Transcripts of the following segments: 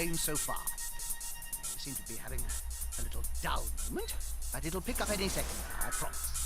game so far. They seem to be having a little dull moment, but it'll pick up any second, I promise.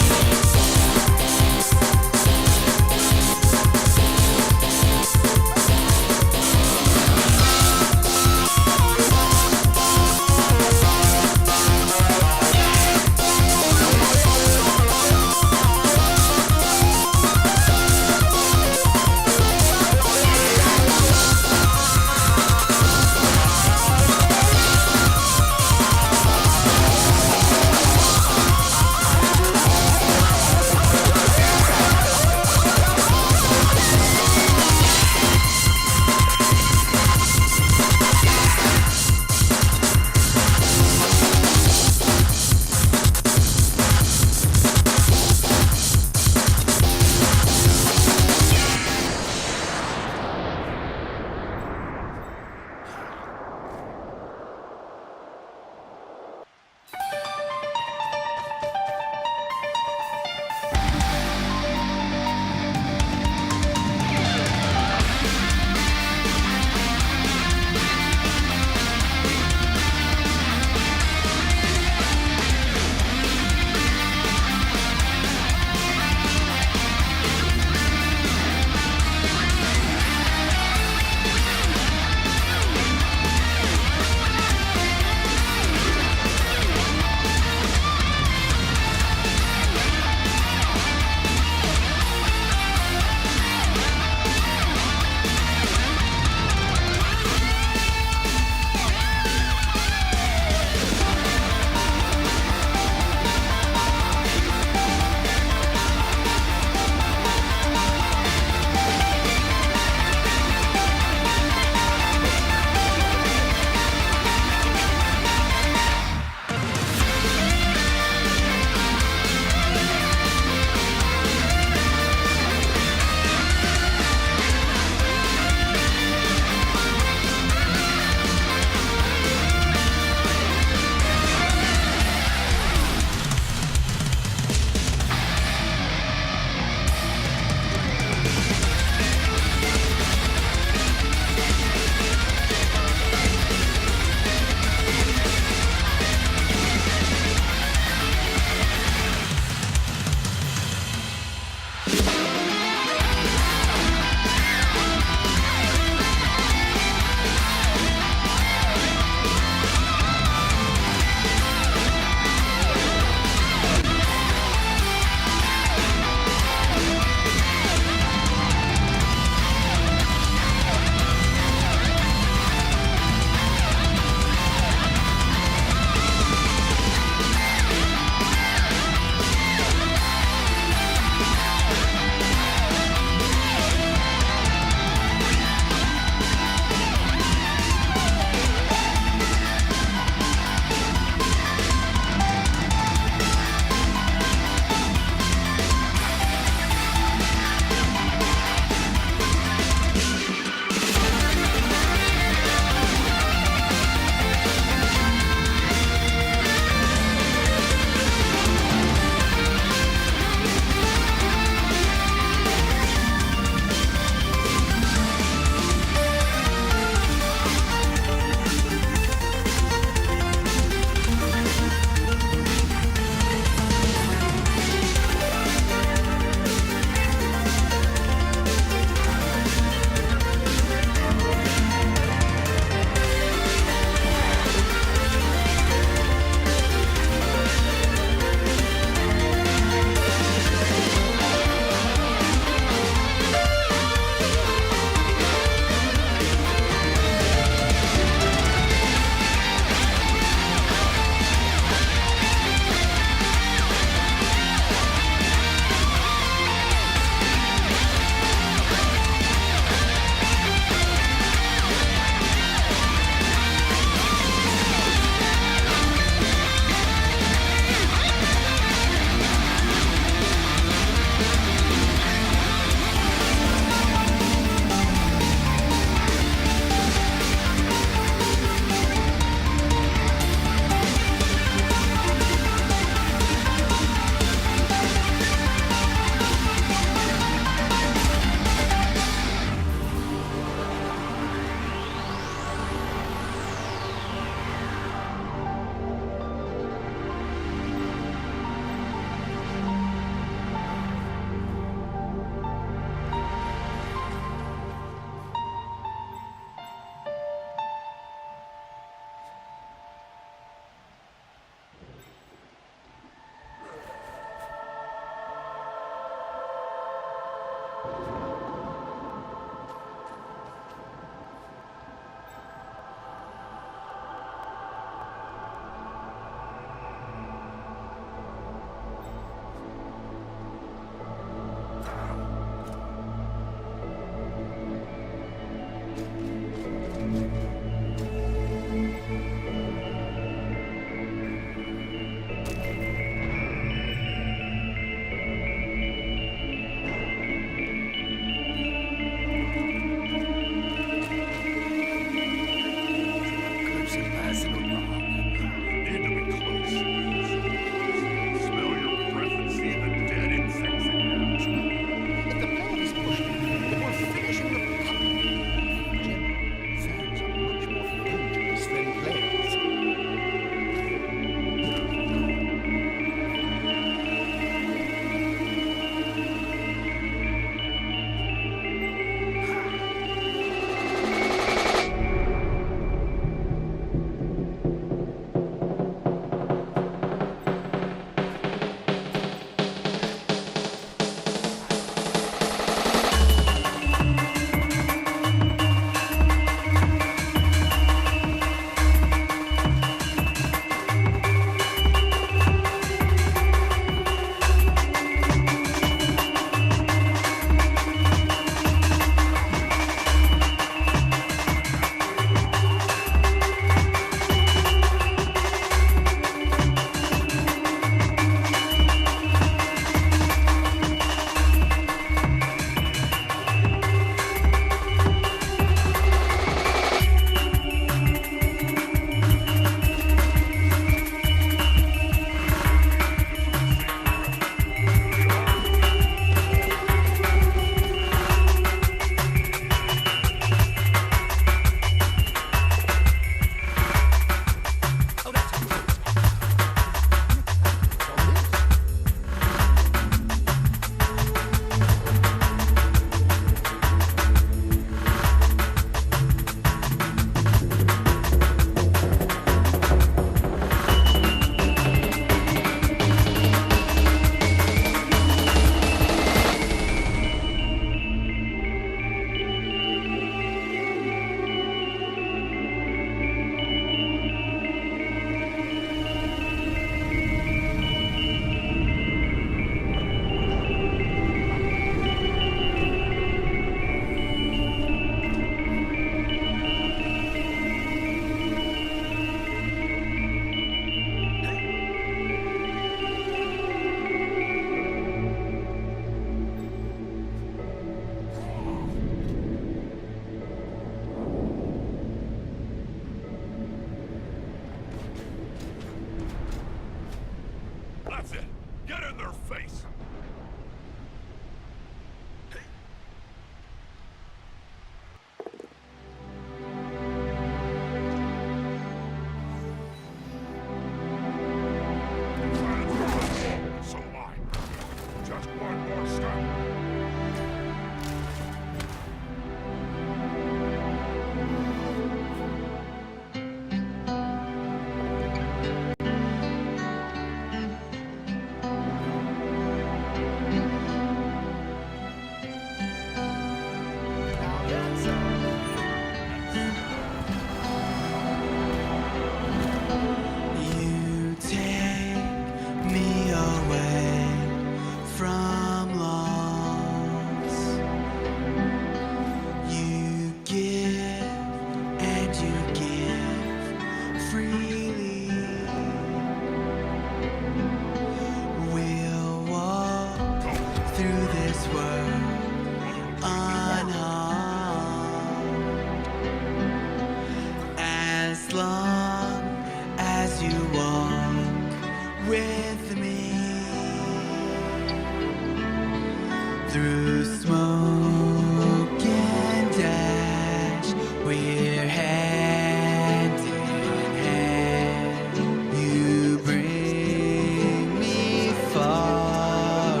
Through smoke and ash, we're hand in hand. You bring me far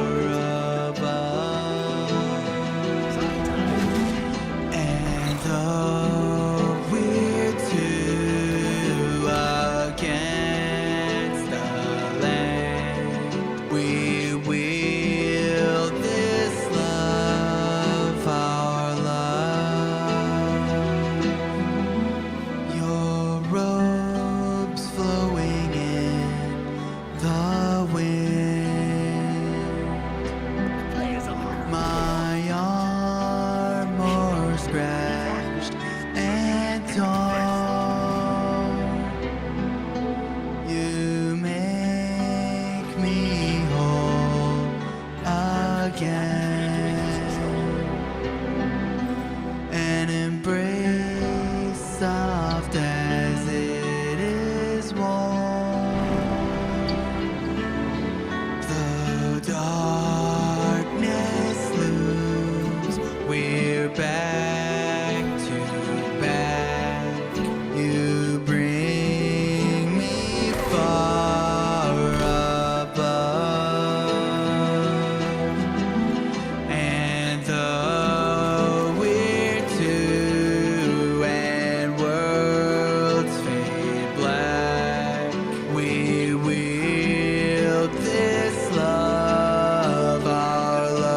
above, and though we're two against the land, we will this love again. An embrace soft as it is warm. The darkness looms, we're back to back. You bring me far above, and though we're two and worlds fade black, we wield this love, our love.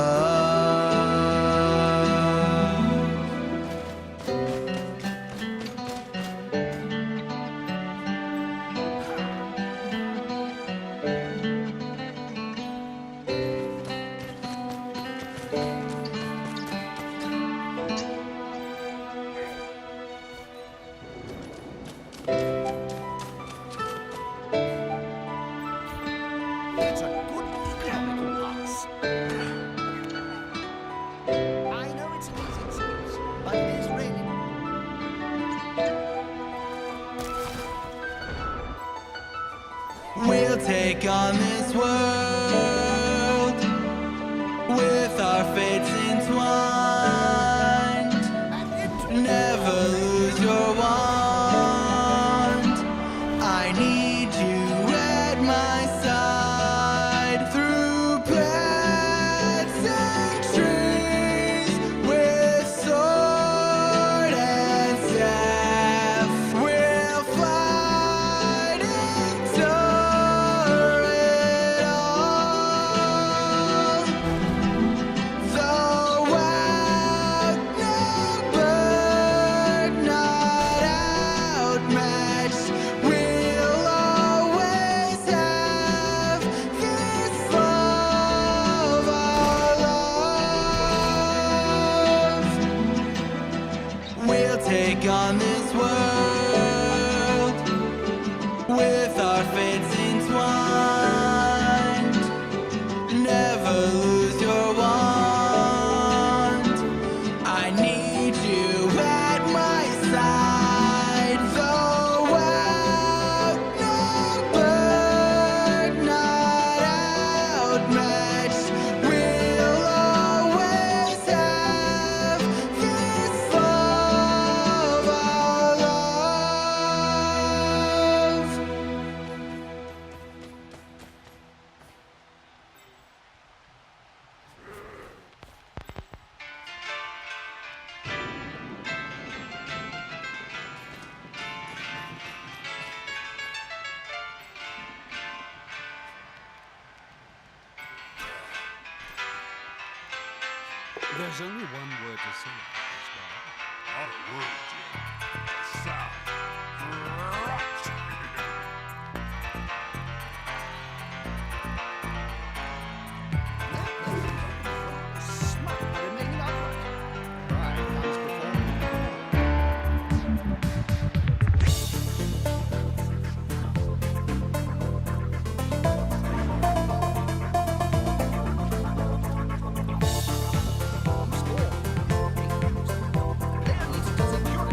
It's a good economical pass. I know it's an easy excuse, but it is really. We'll take on this world with our fates entwined. Never lose your wand. I need you at my side through paths and trees with sword and staff. We'll fight endure it all. Though outnumbered, not outmatched, we'll always have this love, our love. We'll take on this world with our fates entwined. Never lose your wand. I need you at my side. Though outnumbered, not outmatched, we'll always have this love, our love. There's only one word to say about this guy. Not a word, Jim. Sound. Smart, but remaining upright. Pride comes before Player needs to secure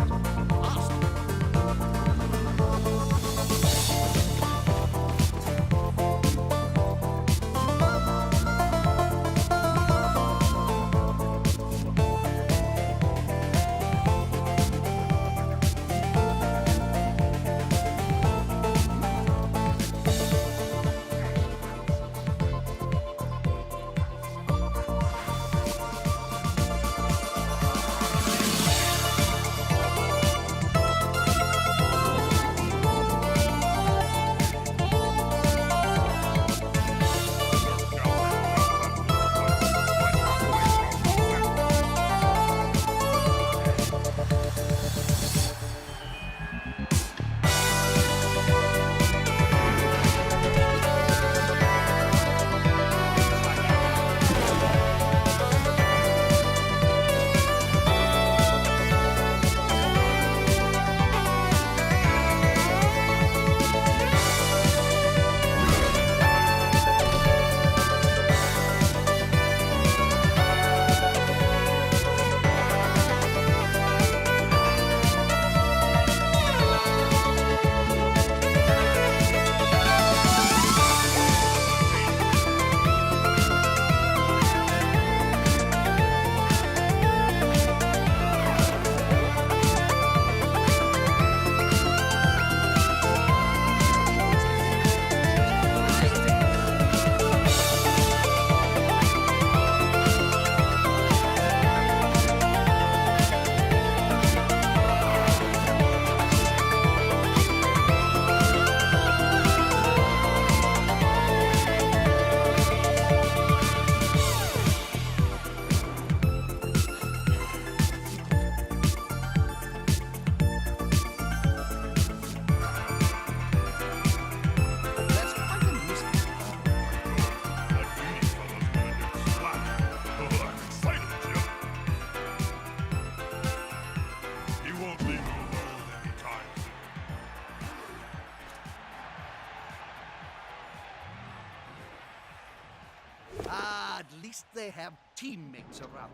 At least they have teammates around.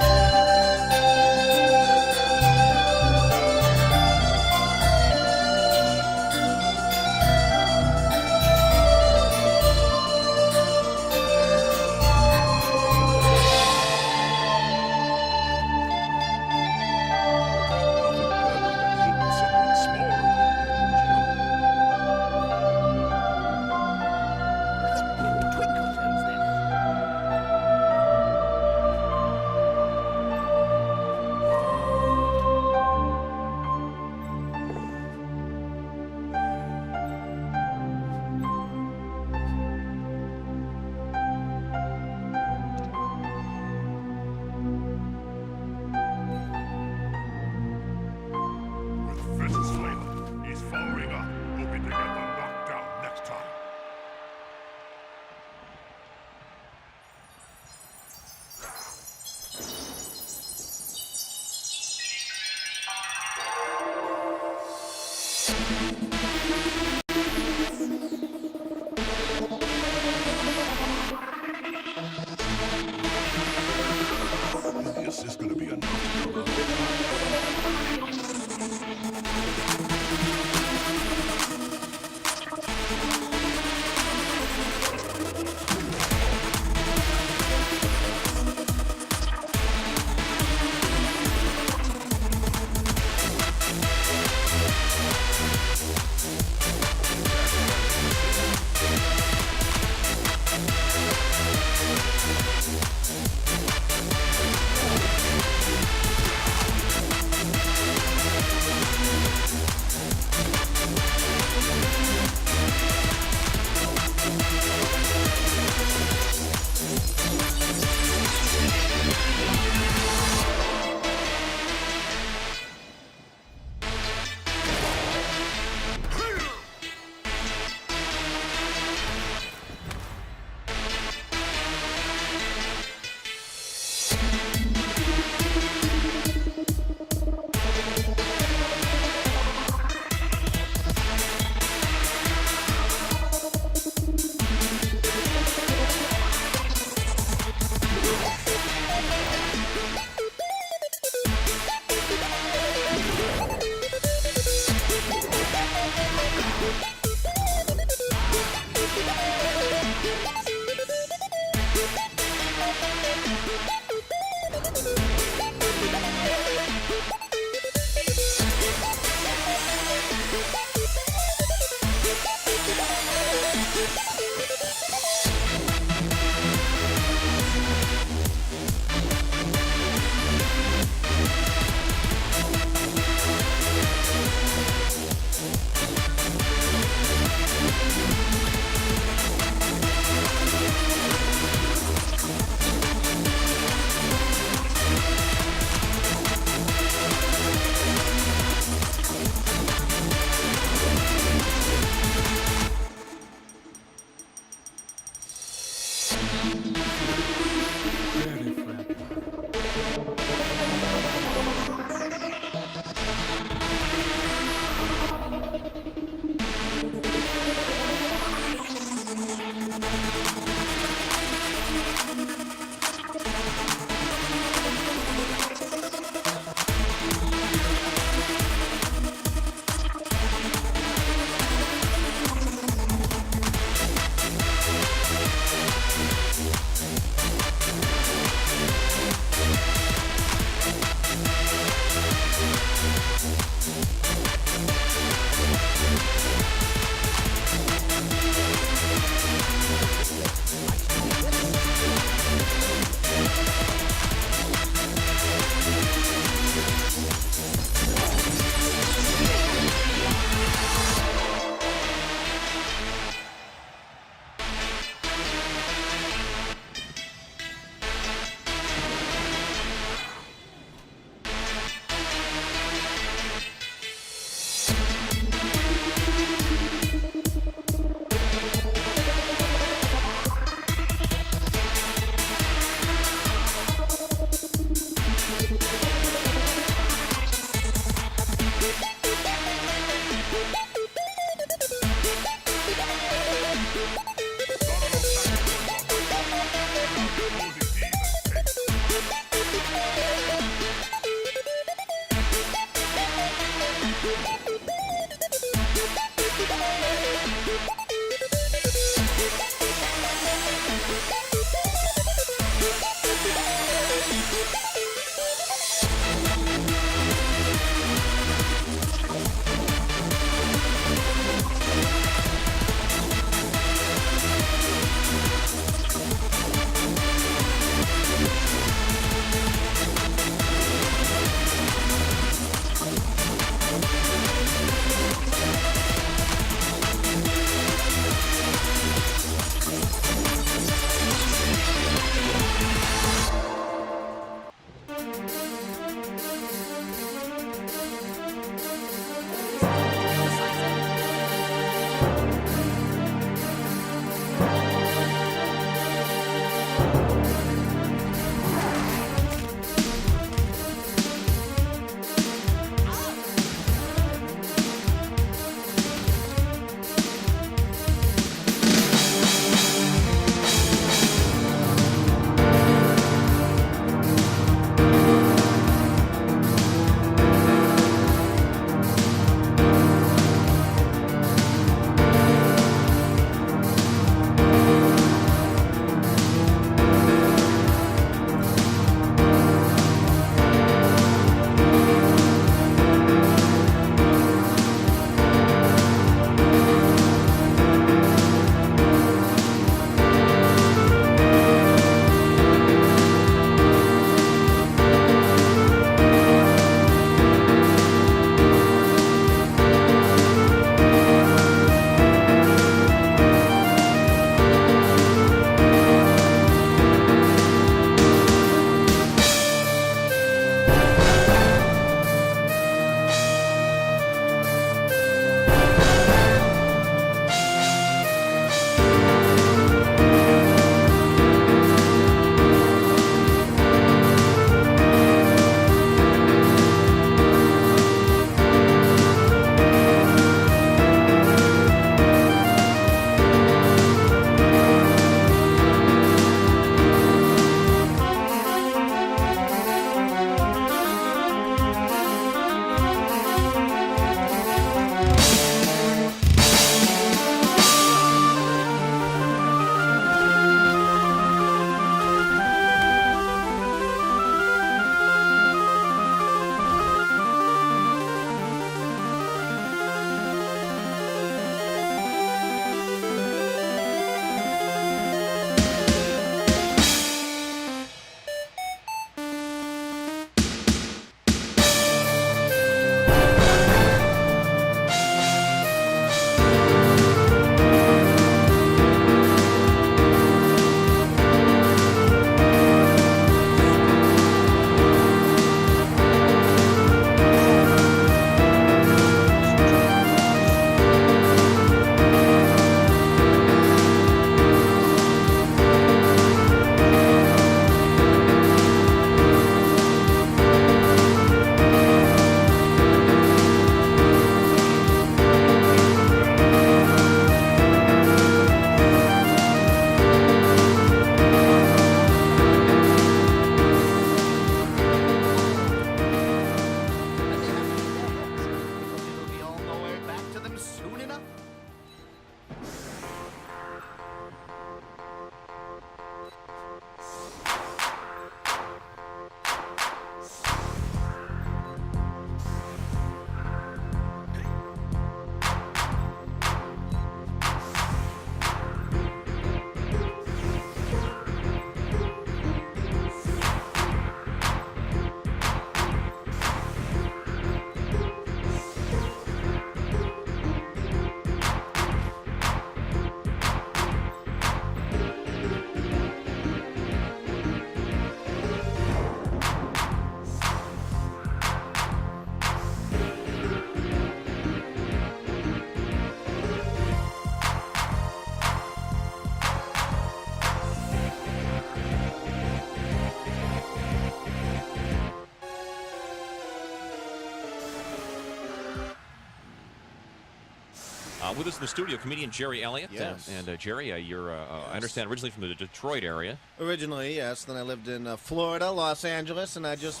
with us in the studio, comedian Jerry Elliott. Yes. Jerry, you're, I understand, originally from the Detroit area. Originally, yes. Then I lived in Florida, Los Angeles, and I just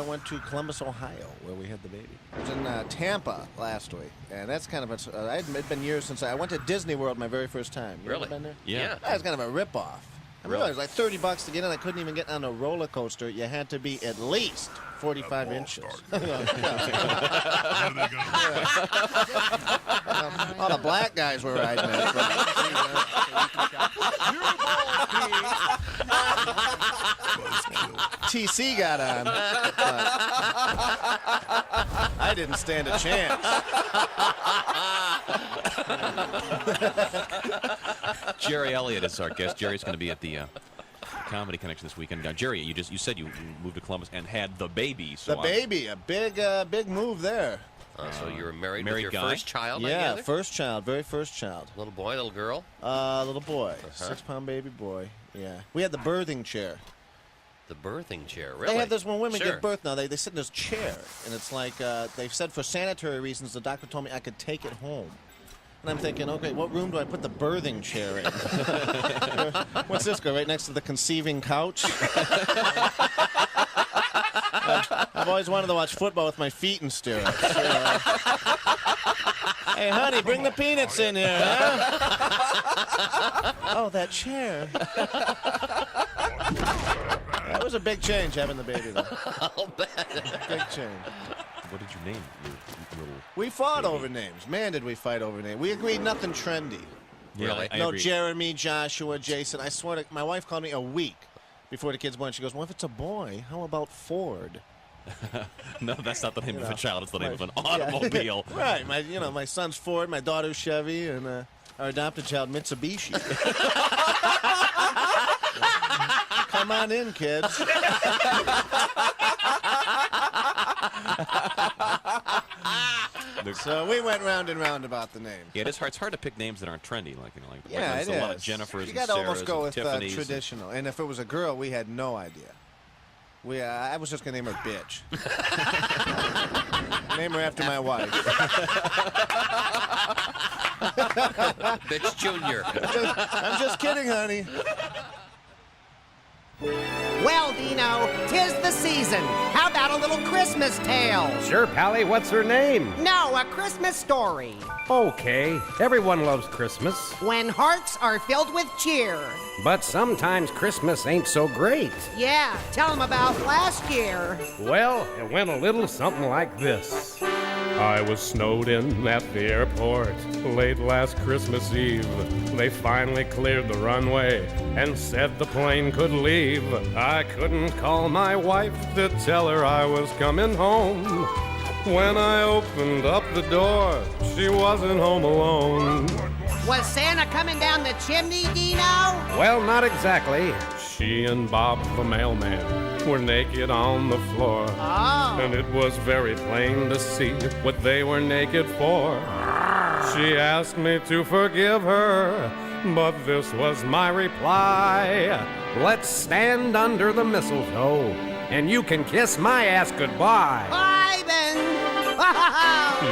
went to Columbus, Ohio, where we had the baby. I was in Tampa last week, and that's kind of it'd been years since I went to Disney World my very first time. You Really? ever been there? Yeah. That was kind of a ripoff. I mean, Really? it was like $30 to get in. I couldn't even get on a roller coaster. You had to be at least 45 inches. All the black guys were riding it. TC got on. I didn't stand a chance. Jerry Elliott is our guest. Jerry's going to be at the Comedy Connection this weekend. Now, Jerry, you said you moved to Columbus and had the baby. So The baby, a big move there. So you were married married with your guy? first child, I Yeah, gather? first child, very first child. Little boy, little girl? Little boy, 6-pound baby boy. Yeah, we had the birthing chair. The birthing chair, really? They have this when women Sure. give birth now. They sit in this chair, and it's like they've said for sanitary reasons. The doctor told me I could take it home. And I'm thinking, okay, what room do I put the birthing chair in? What's this go right next to the conceiving couch? I've always wanted to watch football with my feet in stirrups. Hey, honey, bring the peanuts in here, huh? Oh, that chair. That was a big change having the baby, though. I'll bet. Big change. what did you name your little We fought baby? over names. Man, did we fight over names. We agreed nothing trendy. Really? I No agree. Jeremy, Joshua, Jason. I swear to my wife called me a week before the kid's born. She goes, well, if it's a boy, how about Ford? No, that's not the name of a child. It's the name of an Yeah. automobile. Right. My son's Ford, my daughter's Chevy, and our adopted child, Mitsubishi. Come on in, kids. So we went round and round about the name. Yeah, it's hard to pick names that aren't trendy. Yeah, there's it a lot of is. Jennifers You and got to almost Sarahs go and with Tiffany's. traditional. And if it was a girl, we had no idea. I was just gonna name her Bitch. Name her after my wife. Bitch Junior. I'm just kidding, honey. Well, Dino, 'tis the season. How about a little Christmas tale? Sure, Pally, what's her name? No, a Christmas story. Okay, everyone loves Christmas, When hearts are filled with cheer. but sometimes Christmas ain't so great. Yeah, tell 'em about last year. Well, it went a little something like this. I was snowed in at the airport late last Christmas Eve. They finally cleared the runway and said the plane could leave. I couldn't call my wife to tell her I was coming home. When I opened up the door, she wasn't home alone. Was Santa coming down the chimney, Dino? Well, not exactly. She and Bob the mailman were naked on the floor. Oh. And it was very plain to see what they were naked for. She asked me to forgive her, but this was my reply. Let's stand under the mistletoe, and you can kiss my ass goodbye. Bye, Ben.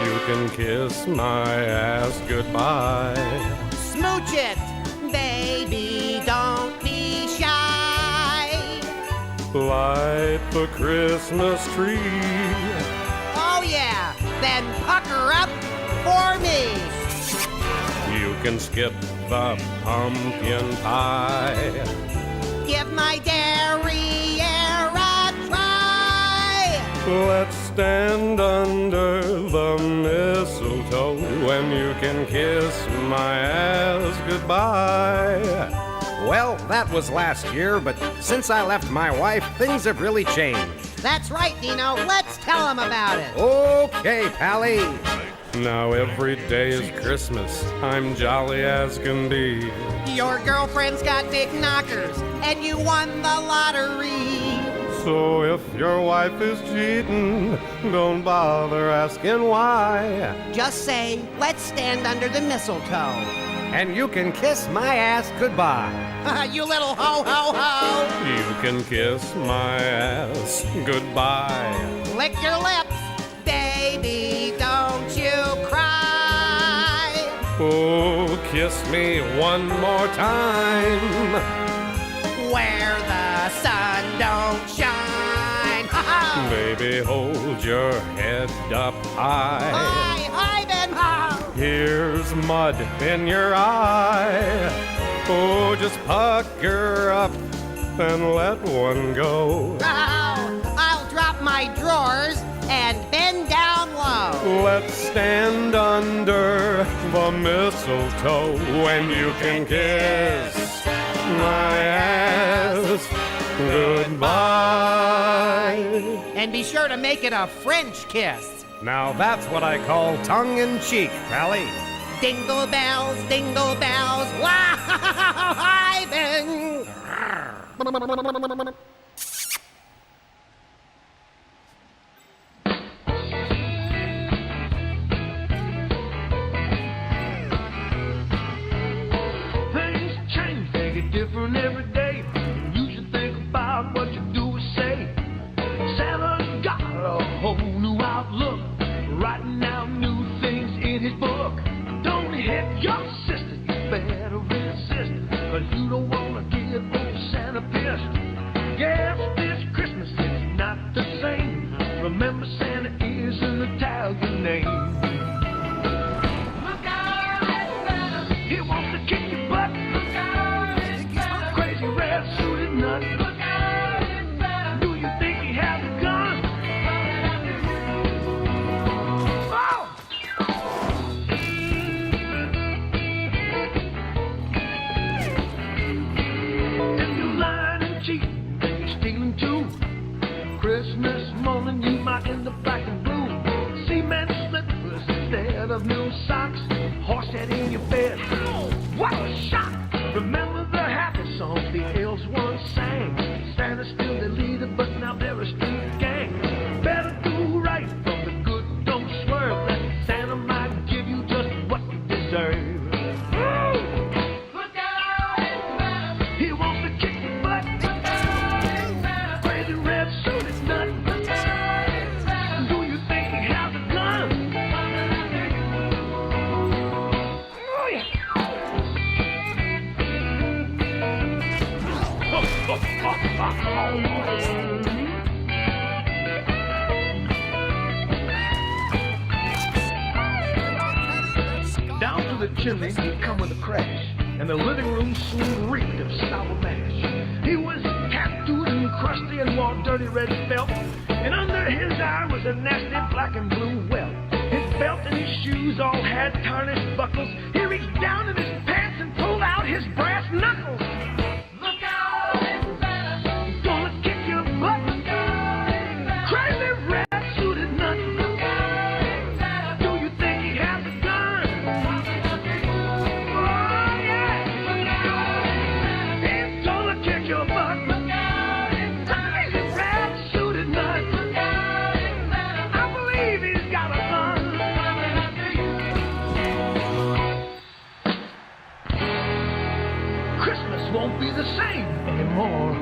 You can kiss my ass goodbye. Smooch it. Baby, don't be shy. Light the Christmas tree. Oh, yeah. Then pucker up for me. You can skip the pumpkin pie. Give my derriere a try. Let's stand under the mistletoe when you can kiss my ass goodbye. Well, that was last year, but since I left my wife, things have really changed. That's right, Dino. Let's tell 'em about it. Okay, Pally. Now every day is Christmas. I'm jolly as can be. Your girlfriend's got big knockers, and you won the lottery. So if your wife is cheating, don't bother asking why. Just say, let's stand under the mistletoe. And you can kiss my ass goodbye. You little ho-ho-ho. You can kiss my ass goodbye. Lick your lips. Baby, don't you cry. kiss me one more time. Where the sun don't shine. Baby, hold your head up high. Hi, Ivanhoe. Here's mud in your eye. Oh, just pucker up and let one go. I'll drop my drawers and bend down low. Let's stand under the mistletoe when you can kiss my ass goodbye. And be sure to make it a French kiss. Now that's what I call tongue-in-cheek, Pally. Dingle bells, wow, Ivan. Things change, they get different every day. You should think about what you do or say. Santa's got a whole new outlook, writing down new things in his book. Don't hit your sister, you better resist, 'cause you don't wanna get old Santa pissed. Guess this Christmas is not the same. Remember, Santa is an Italian name. Look out, it's Santa. He wants to kick your butt. Look out, it's Santa. Crazy red suited nut. Look out, it's Santa. Do you think he has a gun? Oh! If you're lying and cheating, then you're stealing too. Christmas morning, you might end up black and blue. Cement slippers instead of new socks. Horse head in your bed. What a shock! Remember the happy songs the elves once sang. Santa's still the leader, but now they're a street gang. Better do right from the good, don't swerve. That Santa might give you just what you deserve. Look out, it's Santa. He wants to kick your butt. Look out, it's Santa. Crazy red suited nut. Look out, it's Santa. Do you think he has a gun? Oh yeah. Down to the chimney he'd come with a crash, and the living room soon reeked of sour mash. He was tattooed and crusty and wore dirty red felt, and under his eye was a nasty black and blue welt. His belt and his shoes all had tarnished buckles. He reached down in his pants and pulled out his brass knuckles. Look out, it's Santa. He's gonna kick your butt. Look out, it's Santa. Crazy red suited nut. Look out, it's Santa. Do you think he has a gun? Oh yeah. Look out, it's Santa. He's gonna kick your butt. Look out, it's Santa. Crazy red suited nut. Look out, it's Santa. I believe he's got a gun. Christmas won't be the same anymore.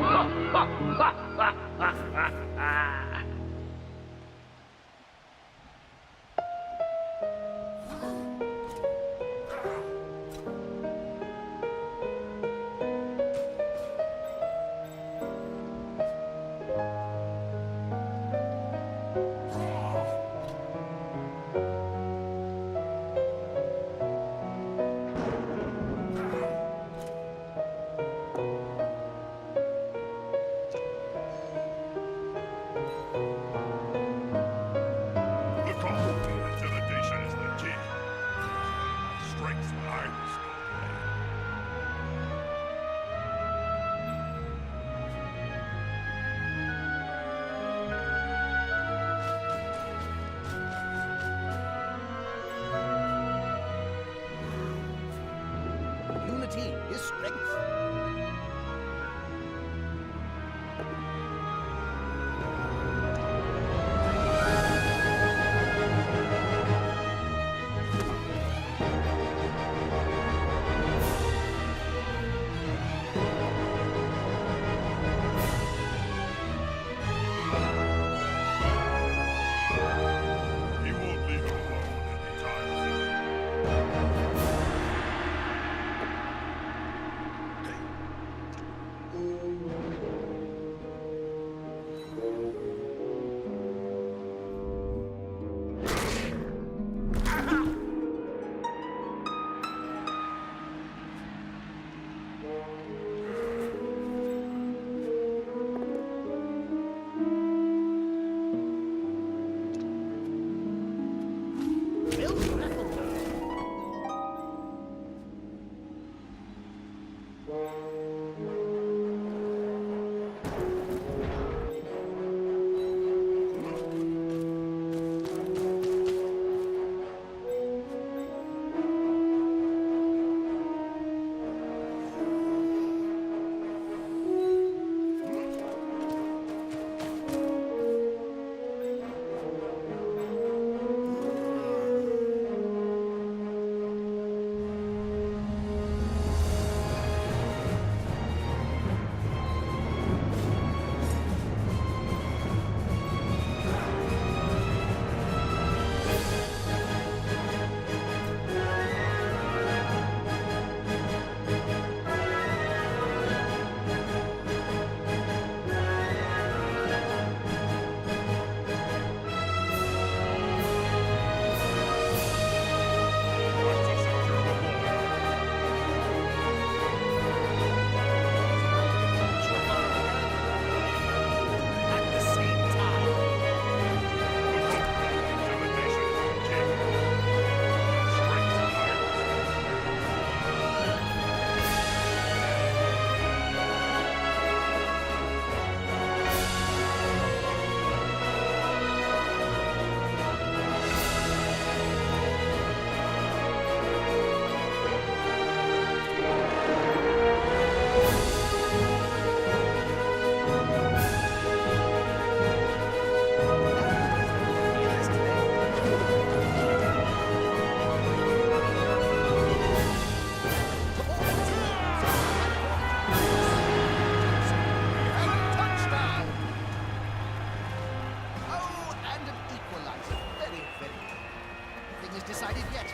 Nothing is decided yet.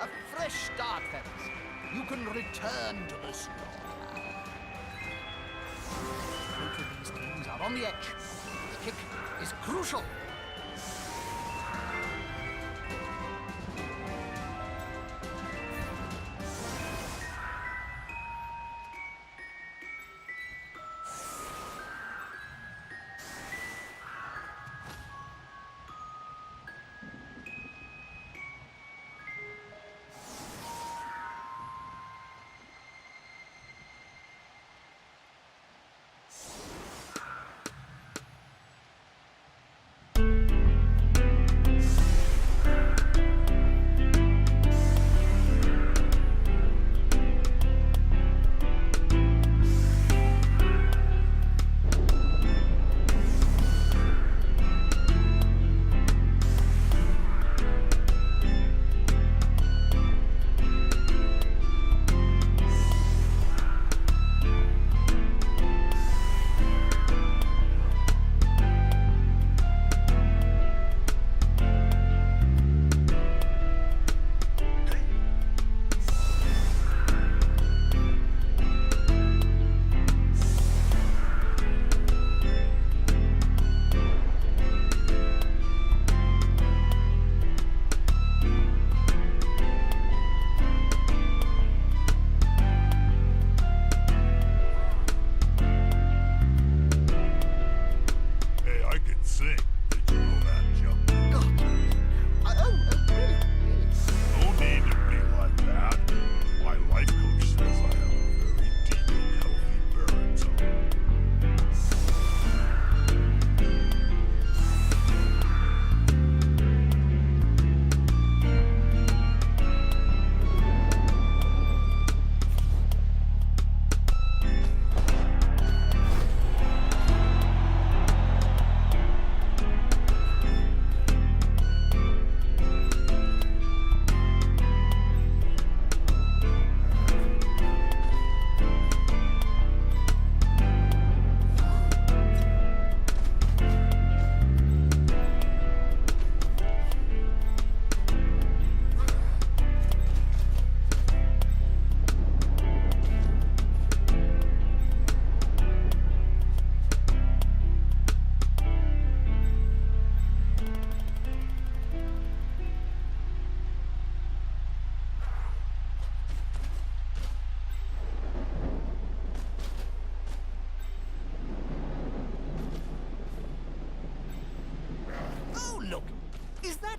A fresh start, fellas. You can return to the slaughter. Both of these teams are on the edge. The kick is crucial.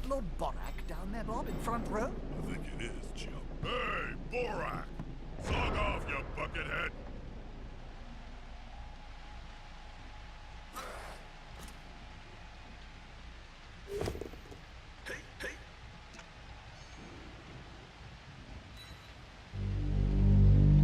Lord Borak down there, Bob, in front row? I think it is, Jim. Hey, Borak! Sog off, you buckethead!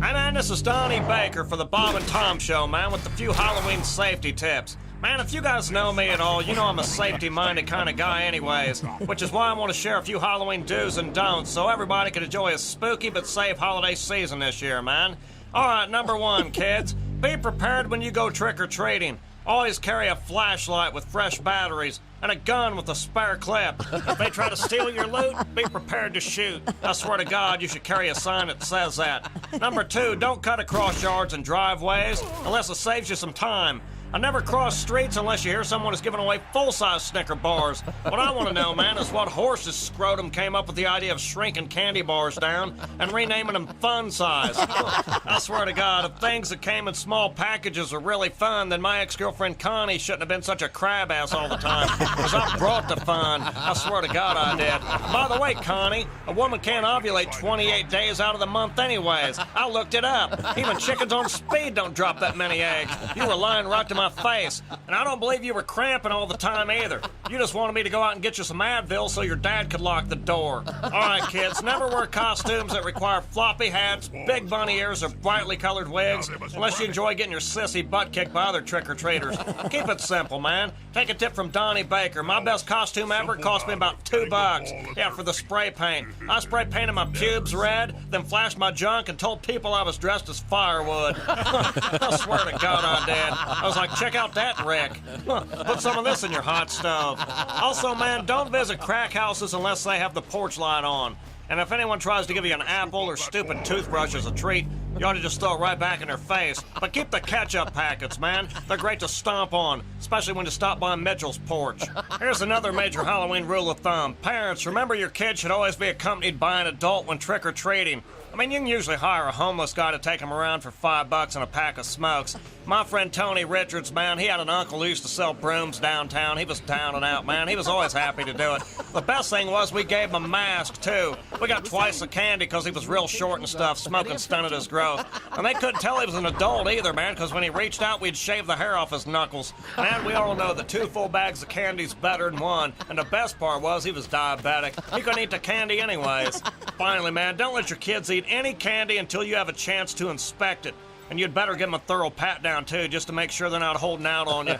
Hey man, this is Donnie Baker for the Bob and Tom Show, man, with a few Halloween safety tips. Man, if you guys know me at all, you know I'm a safety-minded kind of guy anyways, which is why I want to share a few Halloween do's and don'ts so everybody can enjoy a spooky but safe holiday season this year, man. Alright, number one, kids, be prepared when you go trick-or-treating. Always carry a flashlight with fresh batteries and a gun with a spare clip. If they try to steal your loot, be prepared to shoot. I swear to God, you should carry a sign that says that. Number two, don't cut across yards and driveways unless it saves you some time. I never cross streets unless you hear someone is giving away full-size Snicker bars. What I want to know, man, is what horse's scrotum came up with the idea of shrinking candy bars down and renaming them fun size. I swear to God, if things that came in small packages were really fun, then my ex-girlfriend Connie shouldn't have been such a crab ass all the time. Because I brought the fun. I swear to God I did. By the way, Connie, a woman can't ovulate 28 days out of the month anyways. I looked it up. Even chickens on speed don't drop that many eggs. You were lying right to my face. And I don't believe you were cramping all the time either. You just wanted me to go out and get you some Advil so your dad could lock the door. Alright, kids, never wear costumes that require floppy hats, big bunny ears, or brightly colored wigs unless you enjoy getting your sissy butt kicked by other trick-or-treaters. Keep it simple, man. Take a tip from Donnie Baker. My best costume ever cost me about $2. Yeah, for the spray paint. I spray painted my pubes red, then flashed my junk and told people I was dressed as firewood. I swear to God I did. I was like check out that wreck. Put some of this in your hot stove. Also, man, don't visit crack houses unless they have the porch light on. And if anyone tries to give you an apple or stupid toothbrush as a treat, you ought to just throw it right back in their face. But keep the ketchup packets, man. They're great to stomp on, especially when you stop by Mitchell's porch. Here's another major Halloween rule of thumb. Parents, remember your kid should always be accompanied by an adult when trick-or-treating. I mean, you can usually hire a homeless guy to take him around for $5 and a pack of smokes. My friend Tony Richards, man, he had an uncle who used to sell brooms downtown. He was down and out, man. He was always happy to do it. The best thing was we gave him a mask, too. We got twice the candy because he was real short and stuff. Smoking stunted his growth. And they couldn't tell he was an adult either, man, because when he reached out, we'd shave the hair off his knuckles. Man, we all know that 2 full bags of candy's better than 1. And the best part was he was diabetic. He couldn't eat the candy anyways. Finally, man, don't let your kids eat any candy until you have a chance to inspect it. And you'd better give them a thorough pat-down, too, just to make sure they're not holding out on you.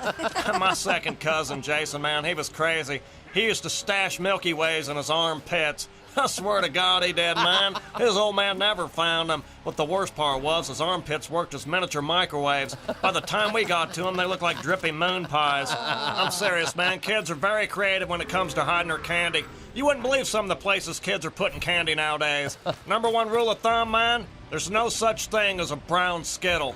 My second cousin, Jason, man, he was crazy. He used to stash Milky Ways in his armpits. I swear to God he did, man. His old man never found them. But the worst part was his armpits worked as miniature microwaves. By the time we got to them, they looked like drippy moon pies. I'm serious, man. Kids are very creative when it comes to hiding their candy. You wouldn't believe some of the places kids are putting candy nowadays. Number 1 rule of thumb, man, there's no such thing as a brown Skittle.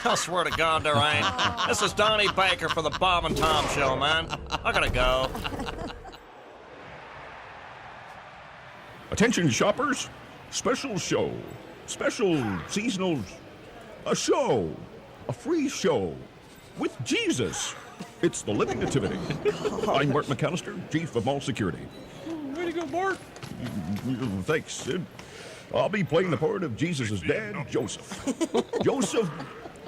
I swear to God there ain't. This is Donnie Baker for the Bob and Tom Show, man. I gotta go. Attention shoppers, special show, special seasonal, a show, a free show with Jesus. It's the Living Nativity. I'm Bart McAllister, Chief of Mall Security. Way to go, Bart. Thanks, Sid. I'll be playing the part of Jesus' dad, Joseph. Joseph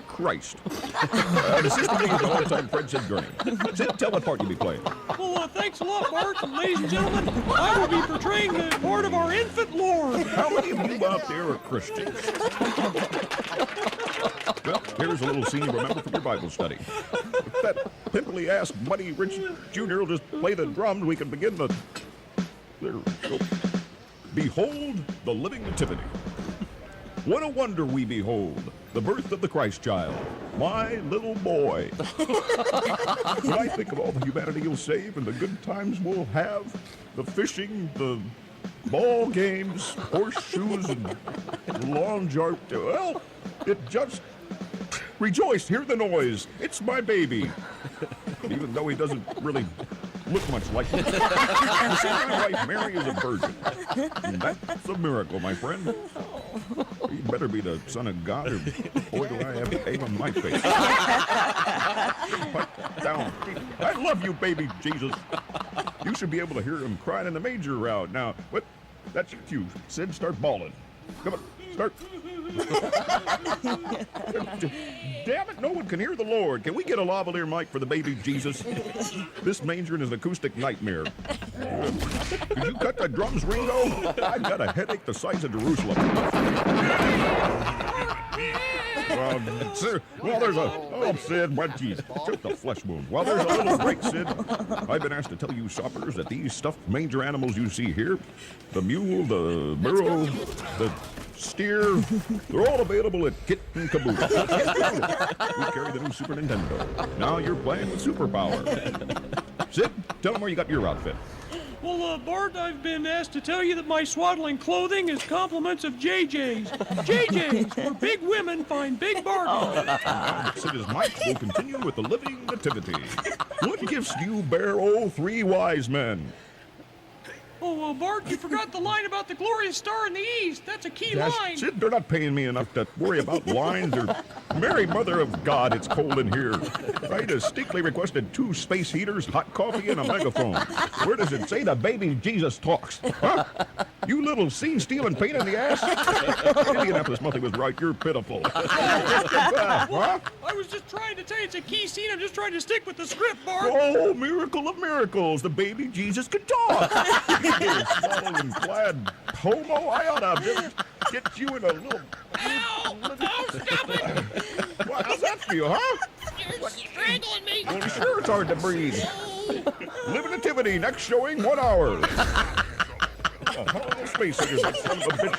Christ. Assisting me is the all-time Fred Sid Gurney. Sid, tell what part you'll be playing. Well, thanks a lot, Bart. And ladies and gentlemen, I will be portraying the part of our infant Lord. How many of you out there are Christians? Well, here's a little scene you remember from your Bible study. If that pimply-ass Buddy Rich Jr. will just play the drums, we can begin the... There we go. Behold the Living Nativity. What a wonder we behold, the birth of the Christ child, my little boy. When I think of all the humanity you'll save and the good times we'll have, the fishing, the ball games, horseshoes, and lawn jar, well, it just... Rejoice, hear the noise. It's my baby. Even though he doesn't really look much like me. You see, my wife Mary is a virgin. And that's a miracle, my friend. You better be the son of God, or boy, do I have aim on my face. Pipe down. I love you, baby Jesus. You should be able to hear him crying in the manger route. Now, what? That's your cue. Sid, start bawling. Come on, start. Damn it, no one can hear the Lord. Can we get a lavalier mic for the baby Jesus? This manger is an acoustic nightmare. Did you cut the drums, Ringo? I've got a headache the size of Jerusalem. Well, there's a... Oh, Sid, what, geez, just a flesh wound. Well, there's a little break, Sid. I've been asked to tell you shoppers that these stuffed manger animals you see here, the mule, the burro, the steer, they're all available at Kit and Caboose. We carry the new Super Nintendo. Now you're playing with superpower. Sid, tell them where you got your outfit. Well, Bart, I've been asked to tell you that my swaddling clothing is compliments of JJ's. JJ's, where big women find big bargains. Sid's mic will continue with the Living Nativity. What gifts do you bear, oh 3 wise men? Oh, well, Bart, you forgot the line about the glorious star in the east. That's a key line. Sid, they're not paying me enough to worry about lines or... Mary, Mother of God, it's cold in here. I distinctly requested 2 space heaters, hot coffee, and a megaphone. Where does it say the baby Jesus talks? Huh? You little scene-stealing pain in the ass? Indianapolis Monthly was right. You're pitiful. Huh? I was just trying to tell you it's a key scene. I'm just trying to stick with the script, Bart. Oh, miracle of miracles. The baby Jesus could talk. Swallowing clad homo, I ought to just get you in a little... Ow! Oh, stop it! What, how's that feel, huh? You're strangling me! Well, sure it's hard to breathe. Living Nativity, next showing, 1 hour. Oh, space heaters, son of a bitch,